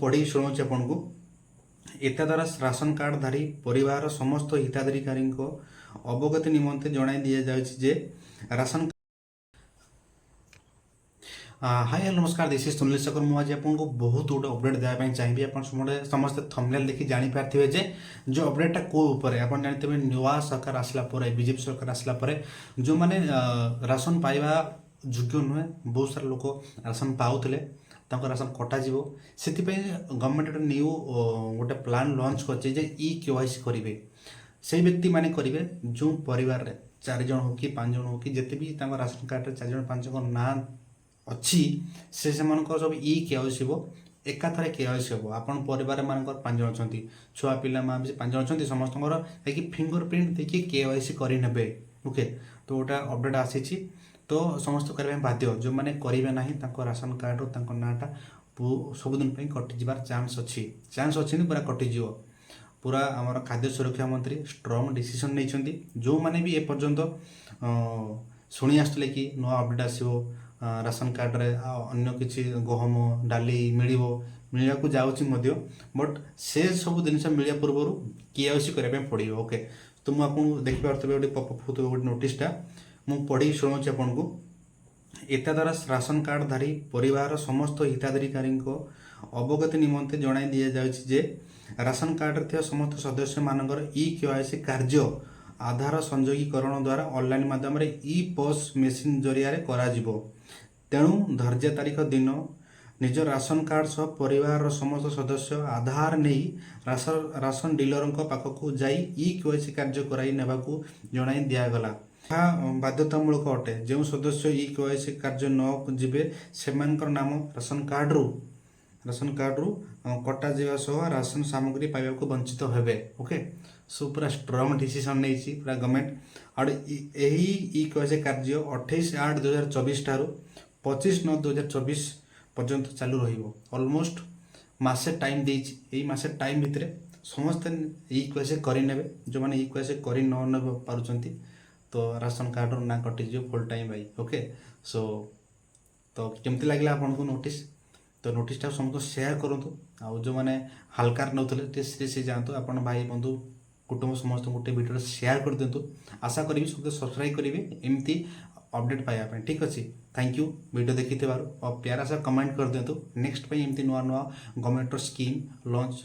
पढ़ी शुणाऊँ आपको। एता द्वारा राशन कार्डधारी परिवार समस्त हिताधिकारी अवगति निमंते जणाई दि जाए राशन। हाय हेलो नमस्कार, दिस इज सुनील शेखर। मुझे आपको बहुत गोटे अपडेट देवाई चाहिए। आप समस्त थंबनेल देखि जानी पार्थिबे जे जो अपडेटा को ऊपर आप जानते नुआ सरकार आसला बीजेपी सरकार आसला जो मैंने राशन पाइबा योग्य नुहे, बहुत सारा लोक राशन पाऊले राशन कटाଯିव से गवर्नमेंट न्यू गोटे प्लान लॉन्च कर KYC करेंगे से व्यक्ति माने करेंगे जो परिवार रे 4 जन हो कि 5 जन हो कि जिते भी राशन कार्ड रे 4 जन 5 जन ना अच्छी से सब KYC हो एकाथरे KYC हम आपन परिवार मानकर 5 जन अच्छा छुआ पिला माँ भी 5 जन अच्छा समस्त फिंगर प्रिंट देखिए KYC करेंगे। ओके, तो गोटा अपडेट आसी तो समस्त करने बाध्य जो मैंने करेंगे ना राशन कार्ड नाटा सबुदिन कटिजार चांस अच्छी पूरा कटिज पूरा आमर खाद्य सुरक्षा मंत्री स्ट्रॉन्ग डिसीजन नहीं जो मैंने भी एपर्यंत शुणी आसते कि नुआ अपडेट आसो राशन कार्ड रे अन्य किसी गहम डाली मिलवा को जाऊँगी बट से सब जिन मिलवा पूर्व KYC करने पड़ो। ओके, तो मुझे देखिए गोटे पपअप होते गोटे नोटिसटा मुझे पढ़ी शुणाऊँ आपको। एता द्वारा राशन कार्डधारी परिवार समस्त हिताधिकारी अवगति निमंते जणाई दि जाए राशन कार्ड रे समस्त सदस्य मानकर KYC कार्य आधार संयोगीकरण द्वारा ऑनलाइन माध्यम POS मेसीन जरिया करा तेणु धैर्य तारीख दिन निज राशन कार्ड सह परिवार समस्त सदस्य आधार नहीं राशन डीलर पाखक जाई KYC कार्य कराई नेबाकू जणाई दिगला। बाध्यतामूलक अटे जो सदस्य KYC कार्य न जीवे से नाम राशन कार्ड रू कटा जावा सह राशन सामग्री पाइबा को वंचित हेबे। ओके, सो पूरा स्ट्रॉन्ग डिसीजन नहीं पूरा गवर्नमेंट और यही KYC कार्य 28/8/2024 ठारू 25/9/2024 पर्यंत चालू रहिबो। ऑलमोस्ट मासे टाइम देछि, एई मासे टाइम भितरे समस्त KYC करि नेबे जो माने KYC करि न पारुचंती तो राशन कार्ड ना कटि फुल टाइम भाई। ओके, सो तो केमती लगे आपको नोटिस, तो नोटिसटा समस्त सेयार करूँ आ जो मैंने हल्कार नौते सीरीयस जातु आप भाई बंधु कुटुंब समस्त गोटे वीडियो सेयार कर दिंतु। आशा करी सब सब्सक्राइब करेंगे एमती अपडेट पाइबा। ठीक अच्छे, थैंक यू वीडियो देखी और प्यारा सा कमेंट कर दिंतु। नेक्स्ट एमती नुआ नुआ गवर्नमेंट स्कीम लॉन्च